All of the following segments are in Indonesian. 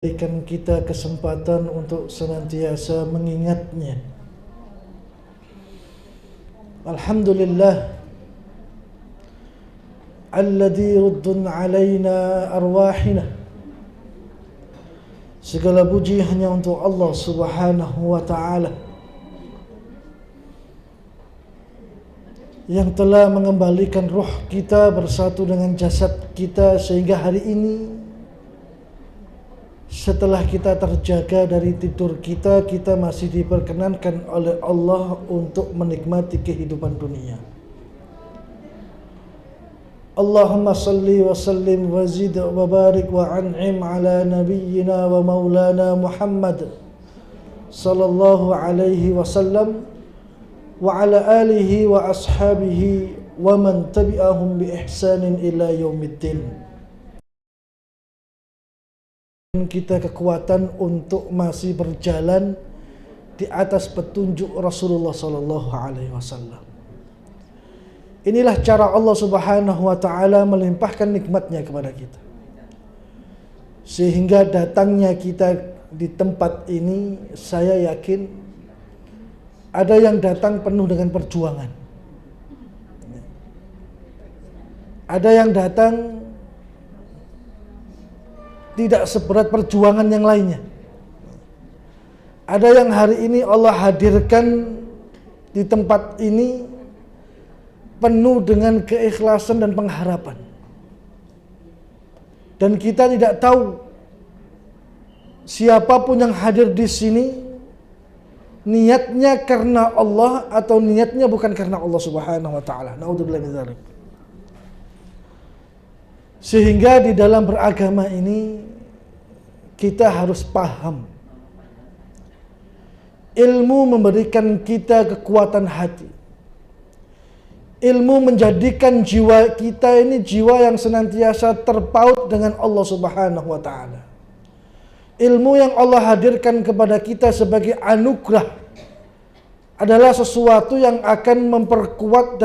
Berikan kita kesempatan untuk senantiasa mengingatnya. Alhamdulillah alladzi ruddun alaina arwahina. Segala puji hanya untuk Allah Subhanahu wa ta'ala yang telah mengembalikan roh kita bersatu dengan jasad kita, sehingga hari ini setelah kita terjaga dari tidur kita, kita masih diperkenankan oleh Allah untuk menikmati kehidupan dunia. Allahumma salli wa sallim wa zid wa barik wa an'im ala nabiyyina wa maulana Muhammad sallallahu alaihi wasallam wa ala alihi wa ashabihi wa man tabi'ahum bi ihsanin ila yaumiddin. Kita kekuatan untuk masih berjalan di atas petunjuk Rasulullah sallallahu alaihi wasallam. Inilah cara Allah Subhanahu wa ta'ala melimpahkan nikmatnya kepada kita, sehingga datangnya kita di tempat ini, saya yakin ada yang datang penuh dengan perjuangan, ada yang datang tidak seberat perjuangan yang lainnya. Ada yang hari ini Allah hadirkan di tempat ini penuh dengan keikhlasan dan pengharapan. Dan kita tidak tahu siapapun yang hadir di sini niatnya karena Allah atau niatnya bukan karena Allah Subhanahu wa ta'ala. Naudzubillah min dzalik. Sehingga di dalam beragama ini kita harus paham, ilmu memberikan kita kekuatan hati. Ilmu menjadikan jiwa kita ini jiwa yang senantiasa terpaut dengan Allah Subhanahu wa ta'ala. Ilmu yang Allah hadirkan kepada kita sebagai anugerah adalah sesuatu yang akan memperkuat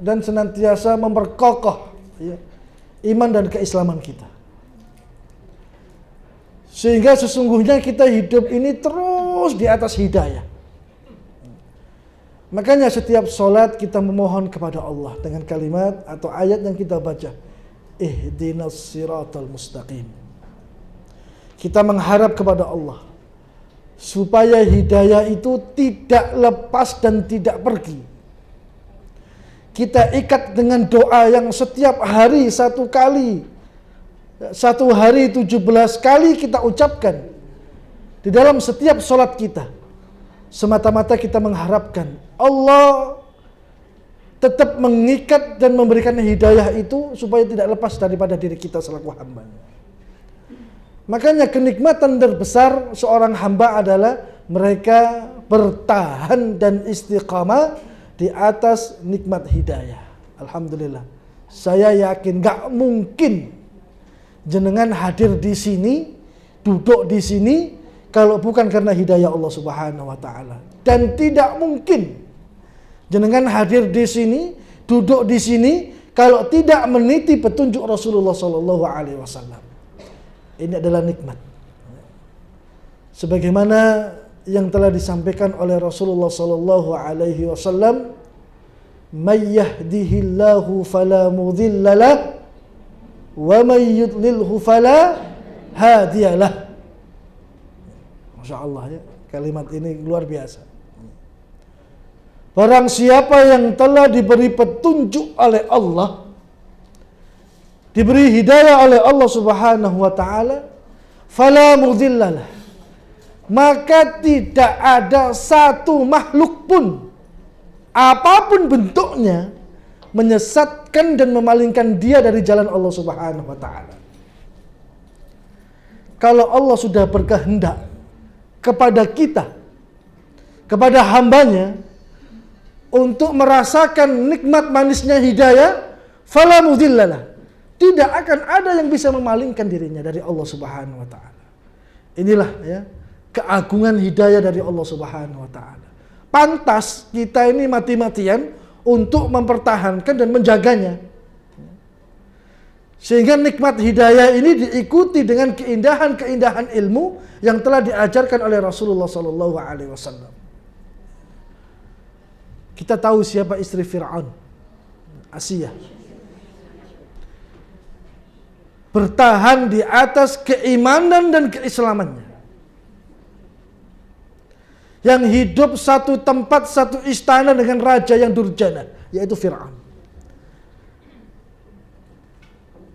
dan senantiasa memperkokoh iman dan keislaman kita. Sehingga sesungguhnya kita hidup ini terus di atas hidayah. Makanya setiap sholat kita memohon kepada Allah dengan kalimat atau ayat yang kita baca, ihdinas siratal mustaqim. Kita mengharap kepada Allah supaya hidayah itu tidak lepas dan tidak pergi. Kita ikat dengan doa yang setiap hari satu hari 17 kali kita ucapkan di dalam setiap sholat kita. Semata-mata kita mengharapkan Allah tetap mengikat dan memberikan hidayah itu supaya tidak lepas daripada diri kita selaku hamba. Makanya kenikmatan terbesar seorang hamba adalah mereka bertahan dan istiqamah di atas nikmat hidayah. Alhamdulillah. Saya yakin gak mungkin jenengan hadir di sini, duduk di sini kalau bukan karena hidayah Allah Subhanahu wa ta'ala. Dan tidak mungkin jenengan hadir di sini, duduk di sini kalau tidak meniti petunjuk Rasulullah sallallahu alaihi wasallam. Ini adalah nikmat. Sebagaimana yang telah disampaikan oleh Rasulullah sallallahu alaihi wasallam, "May yahdihillahu fala mudhillalah wa may yudlilhu fala hadiyalah." Masya Allah ya, kalimat ini luar biasa. Barang siapa yang telah diberi petunjuk oleh Allah, diberi hidayah oleh Allah Subhanahu wa ta'ala, fala mudhillalah, maka tidak ada satu makhluk pun, apapun bentuknya, menyesatkan dan memalingkan dia dari jalan Allah Subhanahu wa ta'ala. Kalau Allah sudah berkehendak kepada kita, kepada hambanya, untuk merasakan nikmat manisnya hidayah, fala mudhillalah, tidak akan ada yang bisa memalingkan dirinya dari Allah Subhanahu wa ta'ala. Inilah ya keagungan hidayah dari Allah Subhanahu wa ta'ala. Pantas kita ini mati-matian untuk mempertahankan dan menjaganya. Sehingga nikmat hidayah ini diikuti dengan keindahan-keindahan ilmu yang telah diajarkan oleh Rasulullah SAW. Kita tahu siapa istri Fir'aun, Asiyah. Bertahan di atas keimanan dan keislamannya. Yang hidup satu tempat, satu istana dengan raja yang durjana, yaitu Fir'aun.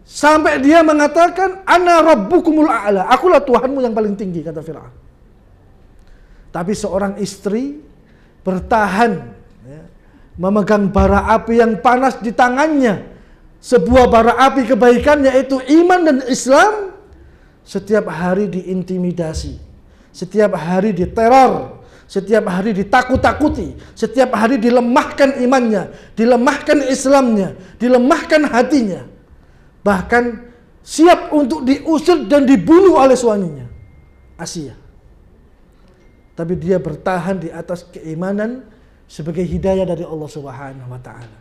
Sampai dia mengatakan, Ana rabbukumul a'la, akulah Tuhanmu yang paling tinggi, kata Fir'aun. Tapi seorang istri bertahan, ya, memegang bara api yang panas di tangannya, sebuah bara api kebaikan yaitu iman dan Islam, setiap hari diintimidasi, setiap hari diteror, setiap hari ditakut-takuti, setiap hari dilemahkan imannya, dilemahkan Islamnya, dilemahkan hatinya. Bahkan siap untuk diusir dan dibunuh oleh suaminya, Asiyah. Tapi dia bertahan di atas keimanan sebagai hidayah dari Allah Subhanahu wa taala.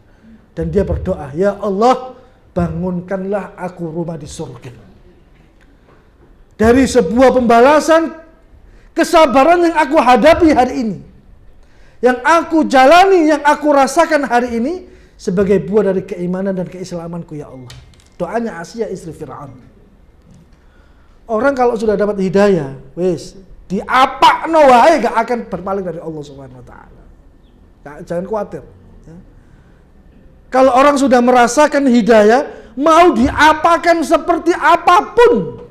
Dan dia berdoa, "Ya Allah, bangunkanlah aku rumah di surga." Dari sebuah pembalasan kesabaran yang aku hadapi hari ini, yang aku jalani, yang aku rasakan hari ini sebagai buah dari keimanan dan keislamanku, ya Allah. Doanya Asiyah istri Fir'aun. Orang kalau sudah dapat hidayah, wis diapakno wae gak akan berpaling dari Allah Subhanahu wa taala. Jangan khawatir. Ya. Kalau orang sudah merasakan hidayah, mau diapakan seperti apapun,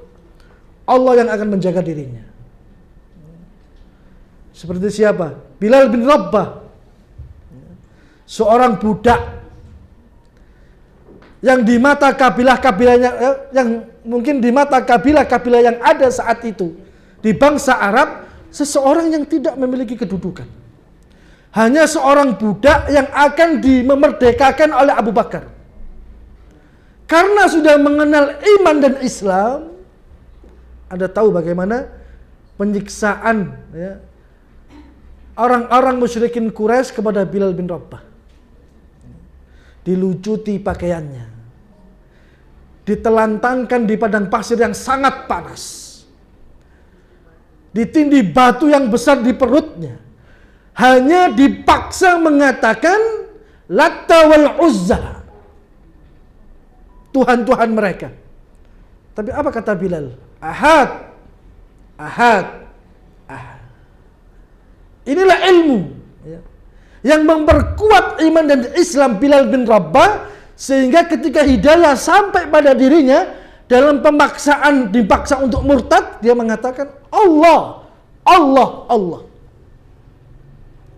Allah yang akan menjaga dirinya. Seperti siapa? Bilal bin Rabah. Seorang budak yang di mata kabilah-kabilahnya, yang mungkin di mata kabilah-kabilah yang ada saat itu di bangsa Arab, seseorang yang tidak memiliki kedudukan, hanya seorang budak yang akan dimerdekakan oleh Abu Bakar. Karena sudah mengenal iman dan Islam, Anda tahu bagaimana penyiksaan, ya, orang-orang musyrikin Quraisy kepada Bilal bin Rabah. Dilucuti pakaiannya, ditelantangkan di padang pasir yang sangat panas, ditindih batu yang besar di perutnya, hanya dipaksa mengatakan Latta wal Uzza, Tuhan-Tuhan mereka. Tapi apa kata Bilal? Ahad, ahad, ahad. Inilah ilmu, ya, yang memperkuat iman dan Islam Bilal bin Rabah, sehingga ketika hidayah sampai pada dirinya dalam pemaksaan, dipaksa untuk murtad, dia mengatakan Allah, Allah, Allah.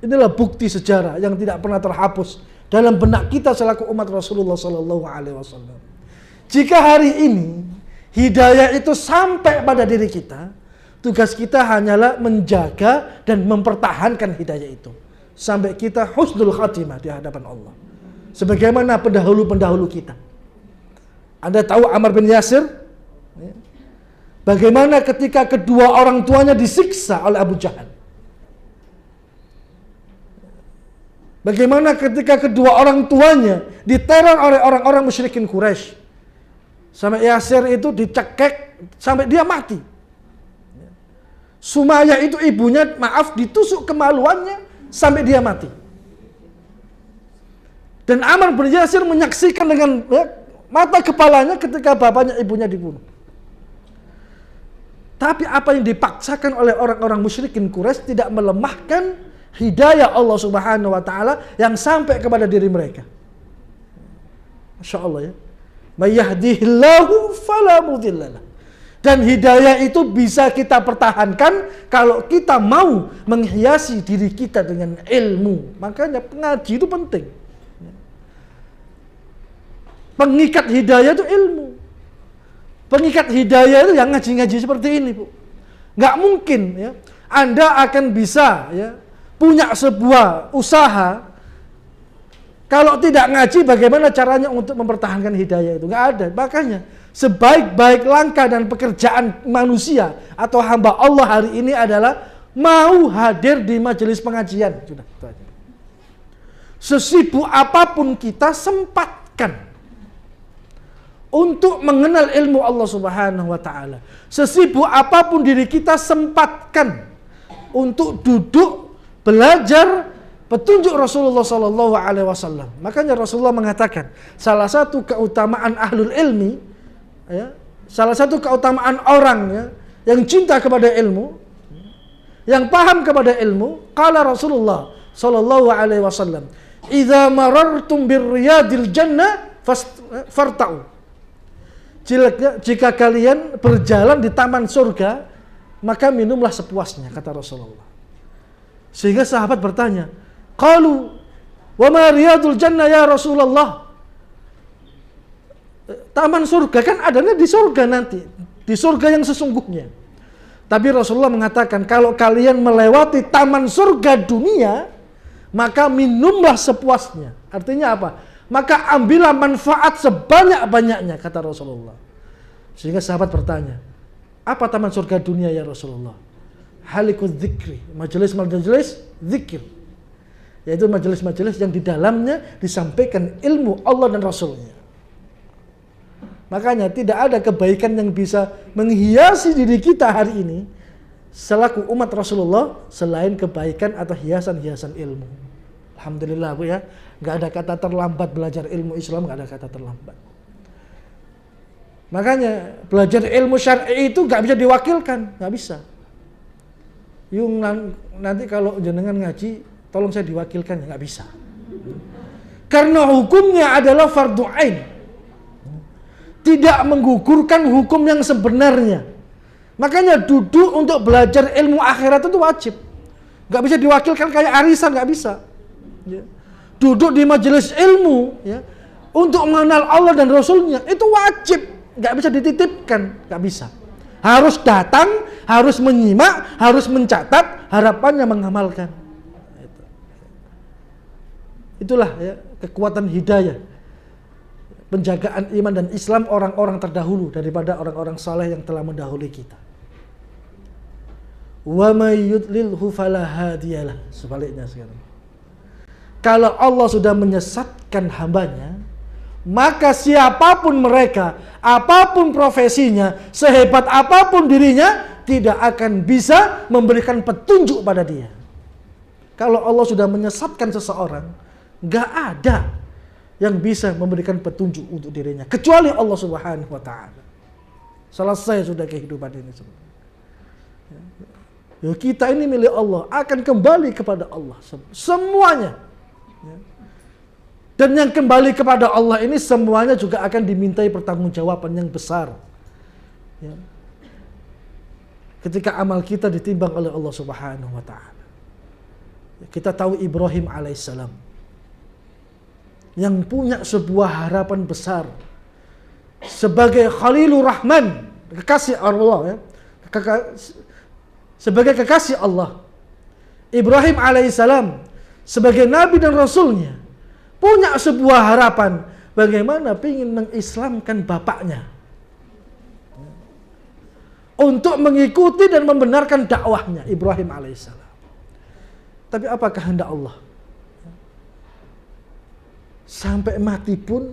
Inilah bukti sejarah yang tidak pernah terhapus dalam benak kita selaku umat Rasulullah SAW. Jika hari ini hidayah itu sampai pada diri kita, tugas kita hanyalah menjaga dan mempertahankan hidayah itu sampai kita husnul khatimah di hadapan Allah, sebagaimana pendahulu-pendahulu kita. Anda tahu Ammar bin Yasir? Bagaimana ketika kedua orang tuanya disiksa oleh Abu Jahal? Bagaimana ketika kedua orang tuanya diteror oleh orang-orang musyrikin Quraisy? Sampai Yasir itu dicekek sampai dia mati. Sumayyah itu ibunya, ditusuk kemaluannya sampai dia mati. Dan Ammar bin Yasir menyaksikan dengan mata kepalanya ketika bapaknya ibunya dibunuh. Tapi apa yang dipaksakan oleh orang-orang musyrikin Quraisy tidak melemahkan hidayah Allah Subhanahu wa taala yang sampai kepada diri mereka. Masya Allah, ya. May yahdihillahu fala mudhillalah. Dan hidayah itu bisa kita pertahankan kalau kita mau menghiasi diri kita dengan ilmu. Makanya ngaji itu penting. Pengikat hidayah itu ilmu. Pengikat hidayah itu yang ngaji-ngaji seperti ini, Bu. Nggak mungkin, ya, Anda akan bisa, ya, punya sebuah usaha kalau tidak ngaji. Bagaimana caranya untuk mempertahankan hidayah itu? Nggak ada. Makanya sebaik-baik langkah dan pekerjaan manusia atau hamba Allah hari ini adalah mau hadir di majelis pengajian. Sudah, itu aja. Sesibuk apapun kita, sempatkan untuk mengenal ilmu Allah Subhanahu wa taala. Sesibuk apapun diri kita, sempatkan untuk duduk belajar petunjuk Rasulullah sallallahu alaihi wasallam. Makanya Rasulullah mengatakan, salah satu keutamaan ahlul ilmi, ya, salah satu keutamaan orang, ya, yang cinta kepada ilmu, yang paham kepada ilmu, qala Rasulullah sallallahu alaihi wasallam, "Idza marartum birriyadil jannah farta'u." Jika kalian berjalan di taman surga, maka minumlah sepuasnya, kata Rasulullah. Sehingga sahabat bertanya, qalu wa ma riyadul jannah ya Rasulullah? Taman surga kan adanya di surga nanti, di surga yang sesungguhnya. Tapi Rasulullah mengatakan, kalau kalian melewati taman surga dunia, maka minumlah sepuasnya. Artinya apa? Maka ambillah manfaat sebanyak-banyaknya, kata Rasulullah. Sehingga sahabat bertanya, apa taman surga dunia ya Rasulullah? Halikuz dzikri, majelis-majelis zikir, yaitu majelis-majelis yang di dalamnya disampaikan ilmu Allah dan Rasulnya. Makanya tidak ada kebaikan yang bisa menghiasi diri kita hari ini selaku umat Rasulullah selain kebaikan atau hiasan-hiasan ilmu. Alhamdulillah Bu ya, nggak ada kata terlambat belajar ilmu Islam, nggak ada kata terlambat. Makanya belajar ilmu syar'i itu nggak bisa diwakilkan, nggak bisa. Yung nanti kalau jenengan ngaji, tolong saya diwakilkan, ya nggak bisa. Karena hukumnya adalah fardhu ain, tidak menggugurkan hukum yang sebenarnya. Makanya duduk untuk belajar ilmu akhirat itu wajib, nggak bisa diwakilkan kayak arisan, nggak bisa. Ya. Duduk di majelis ilmu, ya, untuk mengenal Allah dan Rasulnya itu wajib, nggak bisa dititipkan, nggak bisa. Harus datang, harus menyimak, harus mencatat, harapannya mengamalkan. Itulah ya, kekuatan hidayah, penjagaan iman dan Islam orang-orang terdahulu daripada orang-orang saleh yang telah mendahului kita. Wa may yudlilhu fala hadiyalah. Sebaliknya sekarang, kalau Allah sudah menyesatkan hambanya, maka siapapun mereka, apapun profesinya, sehebat apapun dirinya, tidak akan bisa memberikan petunjuk pada dia. Kalau Allah sudah menyesatkan seseorang, gak ada yang bisa memberikan petunjuk untuk dirinya, kecuali Allah Subhanahu wa ta'ala. Selesai sudah kehidupan ini semua. Ya, kita ini milik Allah, akan kembali kepada Allah semuanya. Dan yang kembali kepada Allah ini semuanya juga akan dimintai pertanggungjawaban yang besar. Ya. Ketika amal kita ditimbang oleh Allah Subhanahu wa ta'ala. Kita tahu Ibrahim alaihissalam yang punya sebuah harapan besar sebagai Khalilur Rahman, kekasih Allah, ya. Sebagai kekasih Allah. Ibrahim alaihissalam sebagai nabi dan rasulnya punya sebuah harapan bagaimana ingin mengislamkan bapaknya untuk mengikuti dan membenarkan dakwahnya Ibrahim alaihissalam. Tapi apa kehendak Allah? Sampai mati pun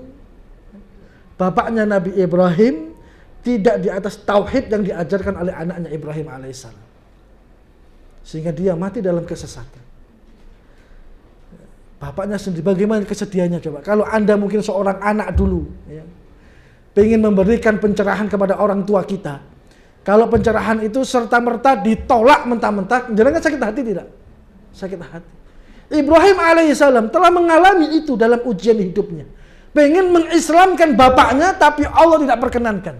bapaknya Nabi Ibrahim tidak di atas tauhid yang diajarkan oleh anaknya Ibrahim alaihissalam, sehingga dia mati dalam kesesatan. Bapaknya sendiri bagaimana kesedihannya coba. Kalau Anda mungkin seorang anak dulu, ya, pengen memberikan pencerahan kepada orang tua kita. Kalau pencerahan itu serta-merta ditolak mentah-mentah, jangan sakit hati tidak? Sakit hati. Ibrahim alaihissalam telah mengalami itu dalam ujian hidupnya. Pengen mengislamkan bapaknya, tapi Allah tidak perkenankan.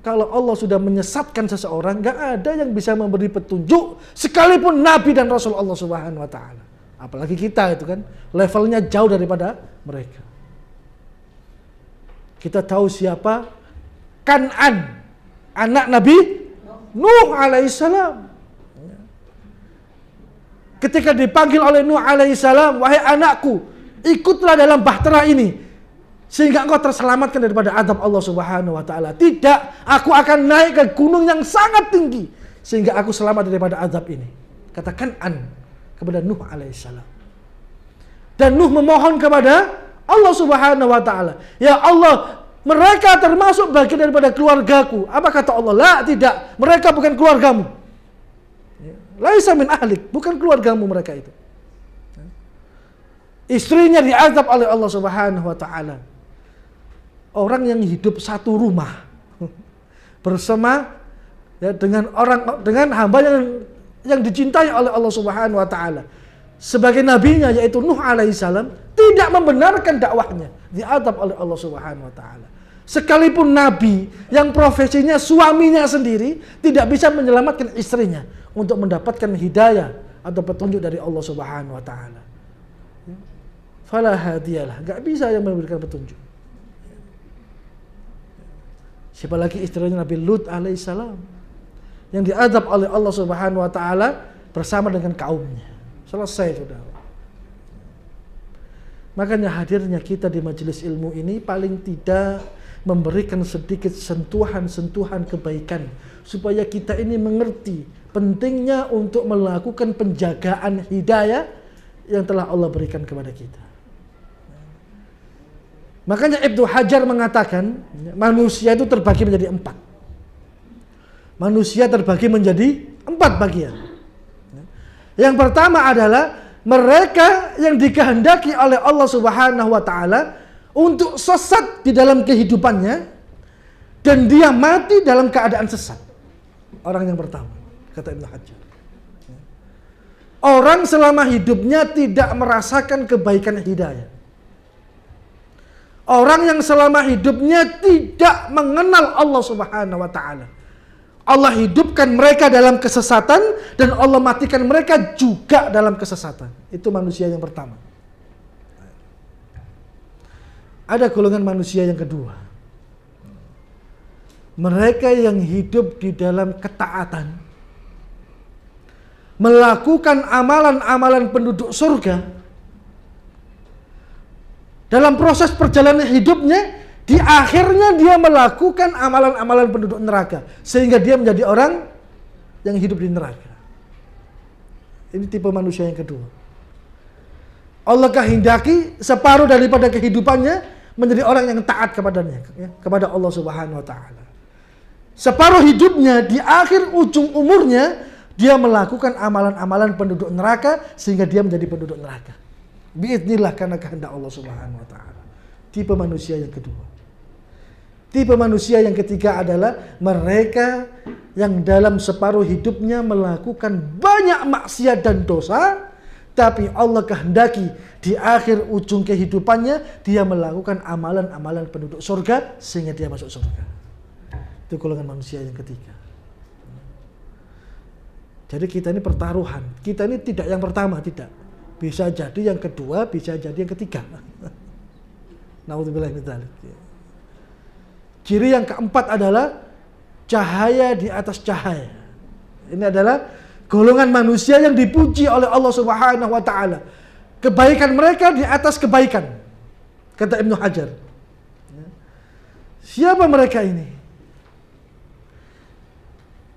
Kalau Allah sudah menyesatkan seseorang, gak ada yang bisa memberi petunjuk sekalipun Nabi dan Rasul Allah Subhanahu wa ta'ala. Apalagi kita itu kan levelnya jauh daripada mereka. Kita tahu siapa Kan'an, anak Nabi Nuh alaihissalam. Ketika dipanggil oleh Nuh alaihissalam, wahai anakku, ikutlah dalam bahtera ini sehingga engkau terselamatkan daripada azab Allah Subhanahu wa ta'ala. Tidak, aku akan naik ke gunung yang sangat tinggi sehingga aku selamat daripada azab ini. Katakan kepada Nuh alaihissalam. Dan Nuh memohon kepada Allah Subhanahu wa taala. Ya Allah, mereka termasuk bagian daripada keluargaku. Apa kata Allah? La, tidak. Mereka bukan keluargamu. Laisa min ahlik, bukan keluargamu mereka itu. Istrinya diazab oleh Allah Subhanahu wa taala. Orang yang hidup satu rumah bersama ya, dengan hamba yang dicintai oleh Allah Subhanahu wa taala. Sebagai nabinya yaitu Nuh alaihissalam tidak membenarkan dakwahnya, diazab oleh Allah Subhanahu wa taala. Sekalipun nabi yang profesinya suaminya sendiri tidak bisa menyelamatkan istrinya untuk mendapatkan hidayah atau petunjuk dari Allah Subhanahu wa taala. Fala hadiyalah, enggak bisa yang memberikan petunjuk. Siapa lagi istrinya Nabi Lut alaihissalam yang diazab oleh Allah Subhanahu wa taala bersama dengan kaumnya. Selesai sudah. Makanya hadirnya kita di majelis ilmu ini paling tidak memberikan sedikit sentuhan-sentuhan kebaikan supaya kita ini mengerti pentingnya untuk melakukan penjagaan hidayah yang telah Allah berikan kepada kita. Makanya Ibnu Hajar mengatakan manusia itu terbagi menjadi 4. Manusia terbagi menjadi 4 bagian. Yang pertama adalah mereka yang dikehendaki oleh Allah Subhanahu wa taala untuk sesat di dalam kehidupannya dan dia mati dalam keadaan sesat. Orang yang pertama, kata Ibnu Hajar. Orang selama hidupnya tidak merasakan kebaikan hidayah. Orang yang selama hidupnya tidak mengenal Allah Subhanahu wa taala. Allah hidupkan mereka dalam kesesatan dan Allah matikan mereka juga dalam kesesatan. Itu manusia yang pertama. Ada golongan manusia yang kedua. Mereka yang hidup di dalam ketaatan, melakukan amalan-amalan penduduk surga. Dalam proses perjalanan hidupnya, di akhirnya dia melakukan amalan-amalan penduduk neraka. Sehingga dia menjadi orang yang hidup di neraka. Ini tipe manusia yang kedua. Allah kehendaki separuh daripada kehidupannya menjadi orang yang taat kepadanya, ya, kepada Allah Subhanahu wa taala. Separuh hidupnya, di akhir ujung umurnya, dia melakukan amalan-amalan penduduk neraka sehingga dia menjadi penduduk neraka. Biidznillah karena kehendak Allah Subhanahu wa taala. Tipe manusia yang kedua. Tipe manusia yang ketiga adalah mereka yang dalam separuh hidupnya melakukan banyak maksiat dan dosa, tapi Allah kehendaki di akhir ujung kehidupannya dia melakukan amalan-amalan penduduk surga sehingga dia masuk surga. Itu golongan manusia yang ketiga. Jadi kita ini pertaruhan. Kita ini tidak yang pertama, tidak. Bisa jadi yang kedua, bisa jadi yang ketiga. Naudzubillah min dzalik. Ciri yang keempat adalah cahaya di atas cahaya. Ini adalah golongan manusia yang dipuji oleh Allah Subhanahu wa taala. Kebaikan mereka di atas kebaikan. Kata Ibnu Hajar. Siapa mereka ini?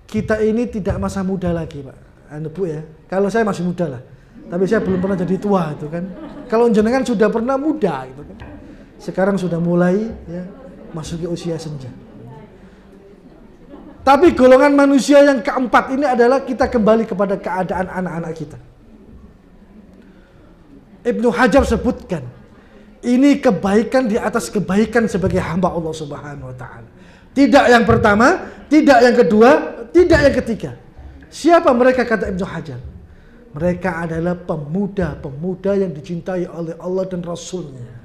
Kita ini tidak masa muda lagi, Pak. Bu ya. Kalau saya masih muda lah. Tapi saya belum pernah jadi tua itu kan. Kalau jenengan sudah pernah muda gitu kan. Sekarang sudah mulai ya masuki usia senja. Tapi golongan manusia yang keempat ini adalah kita kembali kepada keadaan anak-anak kita. Ibnu Hajar sebutkan, ini kebaikan di atas kebaikan sebagai hamba Allah Subhanahu wa taala. Tidak yang pertama, tidak yang kedua, tidak yang ketiga. Siapa mereka kata Ibnu Hajar? Mereka adalah pemuda-pemuda yang dicintai oleh Allah dan Rasulnya.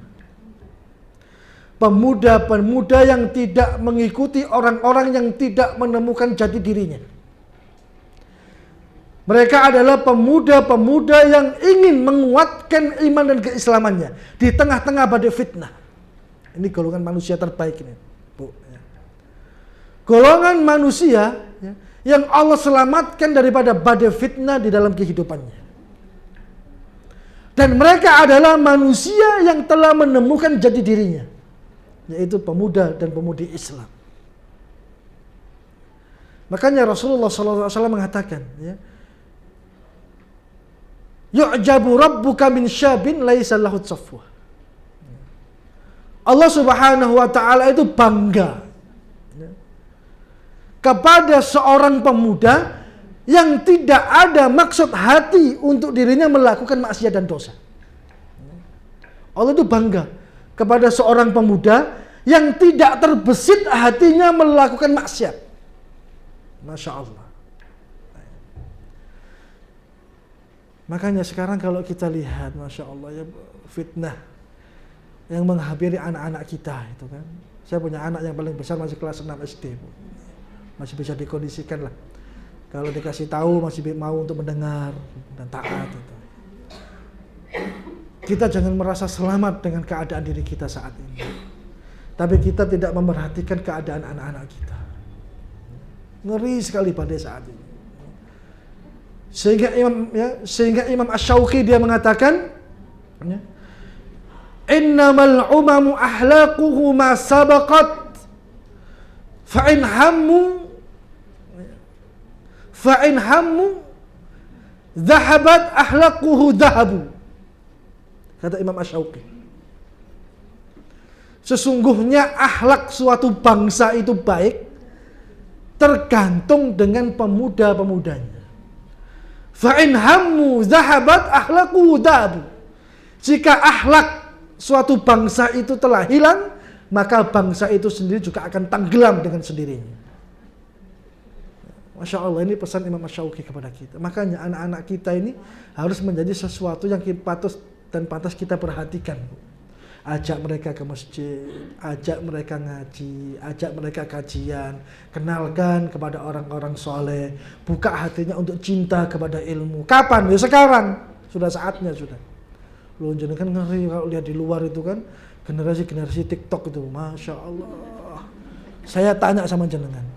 Pemuda-pemuda yang tidak mengikuti orang-orang yang tidak menemukan jati dirinya. Mereka adalah pemuda-pemuda yang ingin menguatkan iman dan keislamannya di tengah-tengah badai fitnah. Ini golongan manusia terbaik ini, Bu. Golongan manusia yang Allah selamatkan daripada badai fitnah di dalam kehidupannya. Dan mereka adalah manusia yang telah menemukan jati dirinya, yaitu pemuda dan pemudi Islam. Makanya Rasulullah SAW mengatakan, ya, yu'jabu rabbuka min syabin laisa lahu safwah. Allah Subhanahu wa taala itu bangga kepada seorang pemuda yang tidak ada maksud hati untuk dirinya melakukan maksiat dan dosa. Allah itu bangga kepada seorang pemuda yang tidak terbesit hatinya melakukan maksiat. Masya Allah. Makanya sekarang kalau kita lihat, Masya Allah ya, fitnah yang menghampiri anak-anak kita itu kan. Saya punya anak yang paling besar masih kelas 6 SD. Masih bisa dikondisikan lah. Kalau dikasih tahu masih mau untuk mendengar dan taat itu. Kita jangan merasa selamat dengan keadaan diri kita saat ini. Tapi kita tidak memperhatikan keadaan anak-anak kita. Ngeri sekali pada saat ini. Sehingga Imam Asy-Syaukhi dia mengatakan, innamal umamu ahlaquhu ma sabaqat fa in hammu dhahabat ahlaquhu dhahabu. Kata Imam Asy-Syaukhi, sesungguhnya akhlak suatu bangsa itu baik tergantung dengan pemuda-pemudanya. Fa in hammu dhahabat ahlaquhu dhahabu. Jika akhlak suatu bangsa itu telah hilang, maka bangsa itu sendiri juga akan tenggelam dengan sendirinya. Masya Allah, ini pesan Imam Asy-Syaukhi kepada kita. Makanya anak-anak kita ini harus menjadi sesuatu yang patut dan pantas kita perhatikan. Ajak mereka ke masjid, ajak mereka ngaji, ajak mereka kajian, kenalkan kepada orang-orang soleh, buka hatinya untuk cinta kepada ilmu. Kapan? Ya sekarang, sudah saatnya sudah. Loh, jenengan ngeri kalau lihat di luar itu kan, generasi-generasi TikTok itu, Masya Allah. Saya tanya sama jenengan,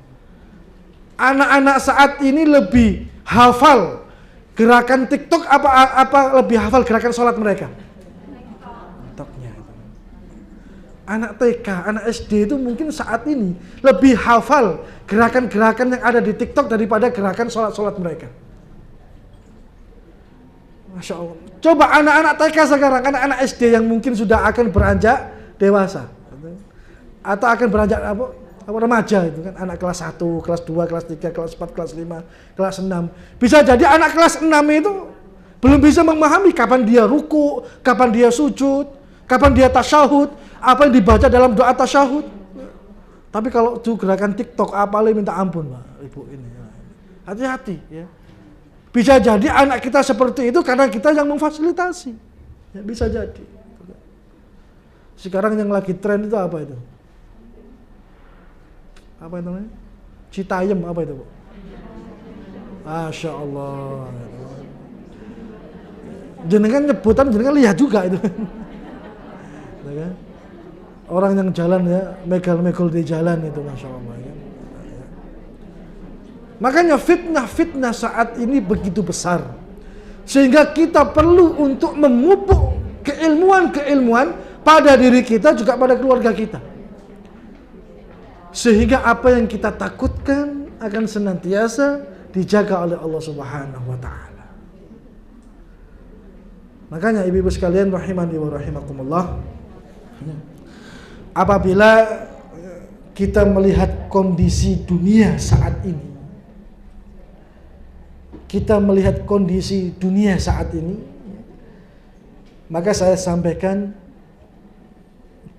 anak-anak saat ini lebih hafal gerakan TikTok apa lebih hafal gerakan sholat mereka? TikToknya. Anak TK, anak SD itu mungkin saat ini lebih hafal gerakan-gerakan yang ada di TikTok daripada gerakan sholat-sholat mereka. Masya Allah. Coba anak-anak TK sekarang, anak-anak SD yang mungkin sudah akan beranjak dewasa atau akan beranjak remaja itu kan, anak kelas 1, kelas 2, kelas 3, kelas 4, kelas 5, kelas 6. Bisa jadi anak kelas 6 itu belum bisa memahami kapan dia ruku, kapan dia sujud, kapan dia tasyahud, apa yang dibaca dalam doa tasyahud. Tapi kalau itu gerakan TikTok apalagi minta ampun, Pak, Ibu ini. Hati-hati ya. Bisa jadi anak kita seperti itu karena kita yang memfasilitasi. Ya, bisa jadi. Sekarang yang lagi tren itu apa itu? Apa itu namanya? Citayam apa itu, Bu? Masya Allah. Jenengan nyebutan, jenengan lihat juga itu. Orang yang jalan ya, megal-megol di jalan itu, Masya Allah. Ya. Makanya fitnah-fitnah saat ini begitu besar. Sehingga kita perlu untuk memupuk keilmuan-keilmuan pada diri kita juga pada keluarga kita. Sehingga apa yang kita takutkan akan senantiasa dijaga oleh Allah Subhanahu wa taala. Makanya ibu-ibu sekalian rahimani wa rahimakumullah, apabila kita melihat kondisi dunia saat ini, maka saya sampaikan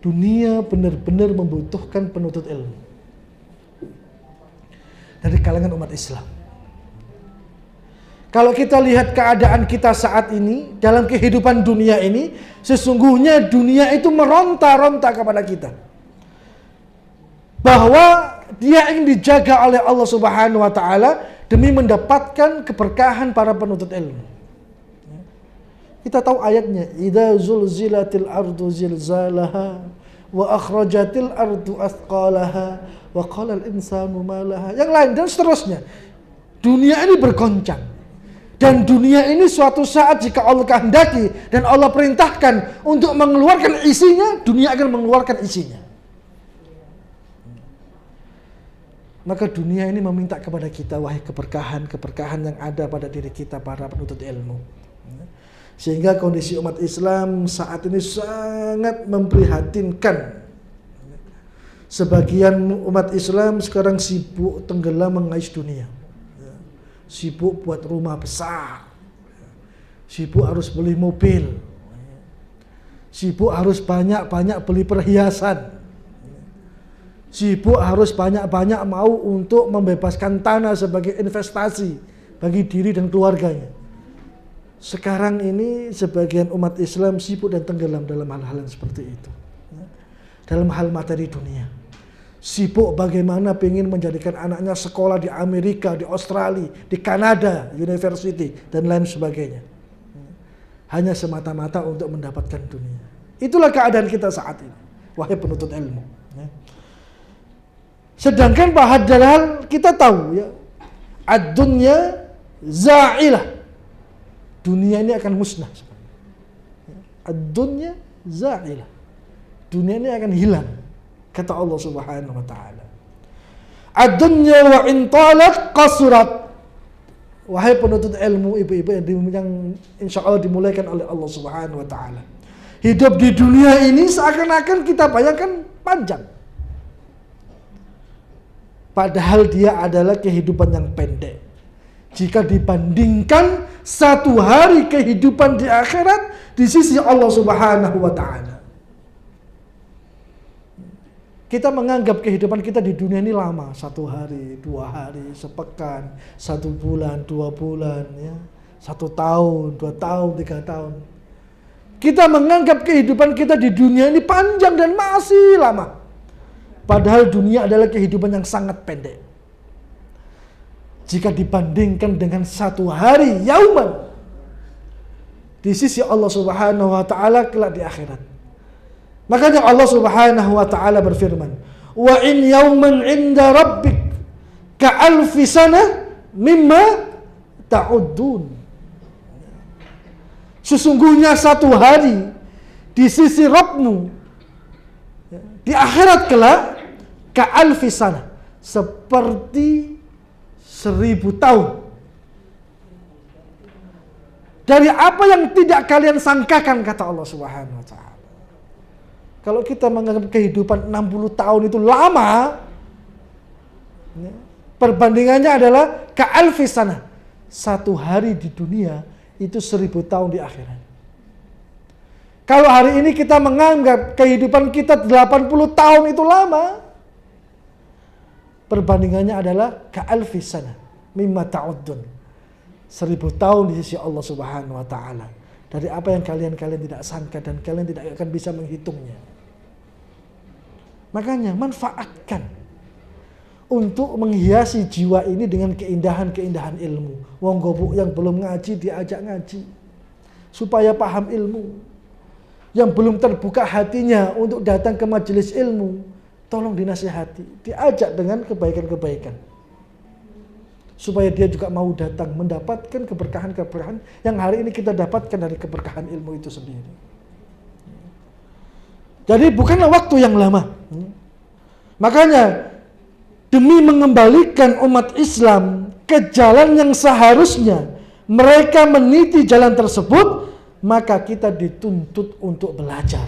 dunia benar-benar membutuhkan penuntut ilmu dari kalangan umat Islam. Kalau kita lihat keadaan kita saat ini dalam kehidupan dunia ini, sesungguhnya dunia itu meronta-ronta kepada kita bahwa dia ingin dijaga oleh Allah Subhanahu wa taala demi mendapatkan keberkahan para penuntut ilmu. Kita tahu ayatnya, idza zulzilatil ardu zilzalaha wa akhrajatil ardu athqalaha wa qala al insanu ma laha. Yang lain dan seterusnya. Dunia ini bergoncang. Dan dunia ini suatu saat jika Allah kehendaki dan Allah perintahkan untuk mengeluarkan isinya, dunia akan mengeluarkan isinya. Maka dunia ini meminta kepada kita, wahai keberkahan yang ada pada diri kita para penuntut ilmu. Sehingga kondisi umat Islam saat ini sangat memprihatinkan. Sebagian umat Islam sekarang sibuk tenggelam mengais dunia. Sibuk buat rumah besar. Sibuk harus beli mobil. Sibuk harus banyak-banyak beli perhiasan. Sibuk harus banyak-banyak mau untuk membebaskan tanah sebagai investasi bagi diri dan keluarganya. Sekarang ini sebagian umat Islam sibuk dan tenggelam dalam hal-hal yang seperti itu. Dalam hal materi dunia. Sibuk bagaimana ingin menjadikan anaknya sekolah di Amerika, di Australia, di Kanada, university, dan lain sebagainya. Hanya semata-mata untuk mendapatkan dunia. Itulah keadaan kita saat ini, wahai penuntut ilmu. Sedangkan padahal kita tahu ya, ad-dunya za'ilah. Dunia ini akan musnah. Ad-dunya za'ilah. Dunia ini akan hilang. Kata Allah Subhanahu wa ta'ala. Ad-dunya wa in talat qasurat. Wahai penuntut ilmu, ibu-ibu yang insya Allah dimulaikan oleh Allah Subhanahu wa ta'ala. Hidup di dunia ini seakan-akan kita bayangkan panjang. Padahal dia adalah kehidupan yang pendek. Jika dibandingkan satu hari kehidupan di akhirat di sisi Allah Subhanahu wa ta'ala. Kita menganggap kehidupan kita di dunia ini lama, 1 hari, 2 hari, sepekan, 1 bulan, 2 bulan, ya, 1 tahun, 2 tahun, 3 tahun. Kita menganggap kehidupan kita di dunia ini panjang dan masih lama. Padahal dunia adalah kehidupan yang sangat pendek. Jika dibandingkan dengan 1 hari, yauman, di sisi Allah Subhanahu wa ta'ala kelak di akhirat. Makanya Allah Subhanahu wa ta'ala berfirman, wa in yawman 'inda rabbik ka'alfi sanah mimma ta'uddun. Sesungguhnya 1 hari di sisi Rabbmu di akhirat kelak ka'alfi sanah, seperti 1000 tahun. Dari apa yang tidak kalian sangkakan, kata Allah Subhanahu wa ta'ala. Kalau kita menganggap kehidupan 60 tahun itu lama, perbandingannya adalah ka'alfi sanah. 1 hari di dunia itu 1000 tahun di akhirat. Kalau hari ini kita menganggap kehidupan kita 80 tahun itu lama, perbandingannya adalah ka'alfi sanah mimma ta'uddun. 1000 tahun di sisi Allah Subhanahu wa ta'ala. Dari apa yang kalian tidak sangka dan kalian tidak akan bisa menghitungnya. Makanya manfaatkan untuk menghiasi jiwa ini dengan keindahan-keindahan ilmu. Wong gobuk yang belum ngaji diajak ngaji supaya paham ilmu. Yang belum terbuka hatinya untuk datang ke majelis ilmu, tolong dinasihati, diajak dengan kebaikan-kebaikan. Supaya dia juga mau datang mendapatkan keberkahan-keberkahan yang hari ini kita dapatkan dari keberkahan ilmu itu sendiri. Jadi bukanlah waktu yang lama. Makanya demi mengembalikan umat Islam ke jalan yang seharusnya mereka meniti jalan tersebut, maka kita dituntut untuk belajar.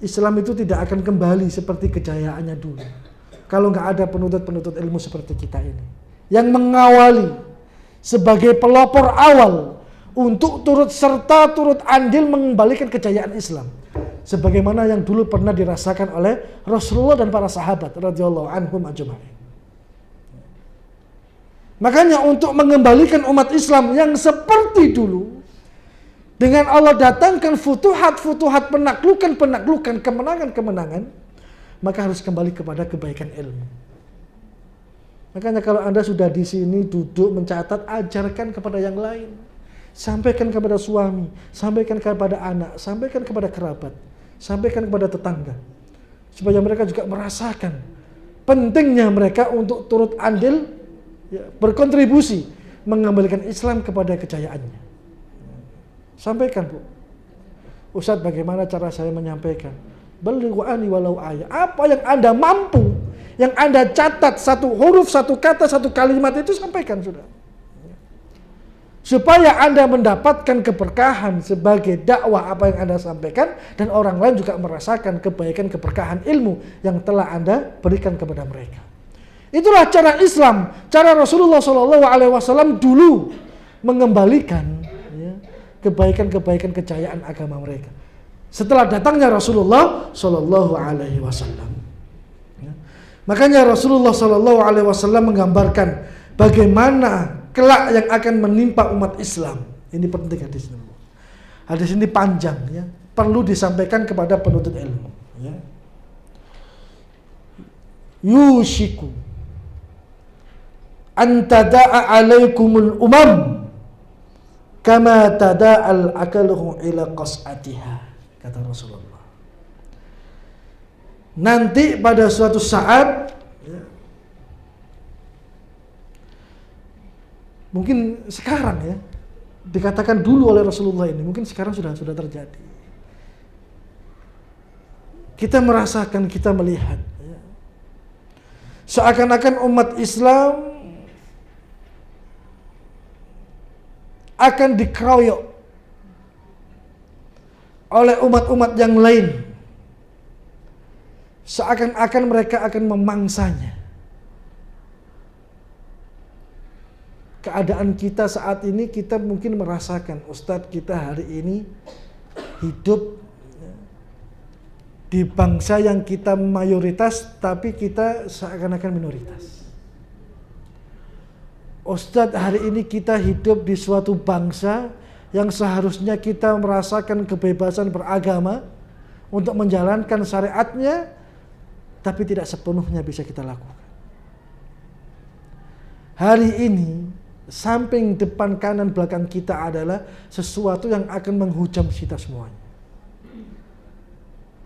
Islam itu tidak akan kembali seperti kejayaannya dulu kalau nggak ada penuntut-penuntut ilmu seperti kita ini yang mengawali sebagai pelopor awal untuk turut serta, turut andil mengembalikan kejayaan Islam. Sebagaimana yang dulu pernah dirasakan oleh Rasulullah dan para sahabat radhiyallahu anhum ajma'in. Makanya untuk mengembalikan umat Islam yang seperti dulu, dengan Allah datangkan futuhat-futuhat, penaklukan-penaklukan, kemenangan-kemenangan, maka harus kembali kepada kebaikan ilmu. Makanya kalau Anda sudah di sini duduk mencatat, ajarkan kepada yang lain. Sampaikan kepada suami, sampaikan kepada anak, sampaikan kepada kerabat, sampaikan kepada tetangga. Supaya mereka juga merasakan pentingnya mereka untuk turut andil, ya, berkontribusi mengembalikan Islam kepada kejayaannya. Sampaikan, Bu. Ustaz, bagaimana cara saya menyampaikan? Balighu anni walau ayat. Apa yang Anda mampu, yang Anda catat, 1 huruf, 1 kata, 1 kalimat itu sampaikan sudah. supaya Anda mendapatkan keberkahan sebagai dakwah apa yang Anda sampaikan, dan orang lain juga merasakan kebaikan keberkahan ilmu yang telah Anda berikan kepada mereka. Itulah cara Islam, cara Rasulullah SAW dulu mengembalikan kebaikan-kebaikan kejayaan agama mereka. Setelah datangnya Rasulullah SAW, makanya Rasulullah SAW menggambarkan bagaimana kelak yang akan menimpa umat Islam. Ini penting hadis ini. Hadis ini panjang, ya, perlu disampaikan kepada penuntut ilmu. Ya. Yushiku an tada'a alaikumul umam kama tada'al akaluhu ila qas'atiha, kata Rasulullah. Nanti pada suatu saat, ya, mungkin sekarang, ya, dikatakan dulu oleh Rasulullah ini, mungkin sekarang sudah terjadi. Kita merasakan, kita melihat, ya, seakan-akan umat Islam akan dikeroyok oleh umat-umat yang lain, seakan-akan mereka akan memangsanya. Keadaan kita saat ini, kita mungkin merasakan, Ustadz, kita hari ini hidup di bangsa yang kita mayoritas, tapi kita seakan-akan minoritas. Ustadz, hari ini kita hidup di suatu bangsa yang seharusnya kita merasakan kebebasan beragama untuk menjalankan syariatnya, tapi tidak sepenuhnya bisa kita lakukan. Hari ini, samping, depan, kanan, belakang kita adalah sesuatu yang akan menghujam kita semuanya.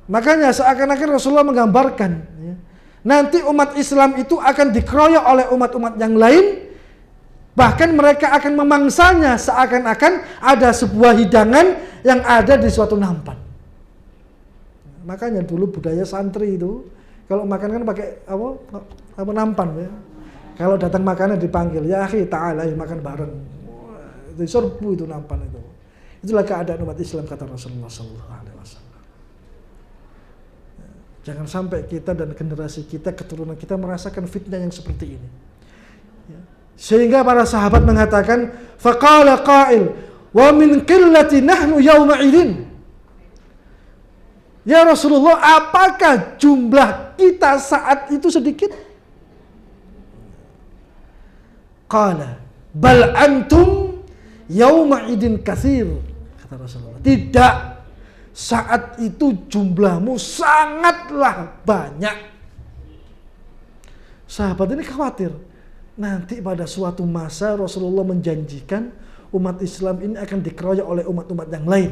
Makanya seakan-akan Rasulullah menggambarkan, ya, nanti umat Islam itu akan dikeroyok oleh umat-umat yang lain. Bahkan mereka akan memangsanya seakan-akan ada sebuah hidangan yang ada di suatu nampan. Makanya dulu budaya santri itu, kalau makan kan pakai apa nampan, ya. Kalau datang makanan dipanggil, ya akhi ta'ala, makan bareng. Itu serbu itu nampan itu. Itulah keadaan umat Islam, kata Rasulullah SAW. Jangan sampai kita dan generasi kita, keturunan kita merasakan fitnah yang seperti ini. Sehingga para sahabat mengatakan, faqala qa'il wa min qillati nahnu yawma idin. Ya Rasulullah, apakah jumlah kita saat itu sedikit? Qala bal antum yawma idin katsir, kata Rasulullah. Tidak, saat itu jumlahmu sangatlah banyak. Sahabat ini khawatir. Nanti pada suatu masa Rasulullah menjanjikan umat Islam ini akan dikeroyok oleh umat-umat yang lain.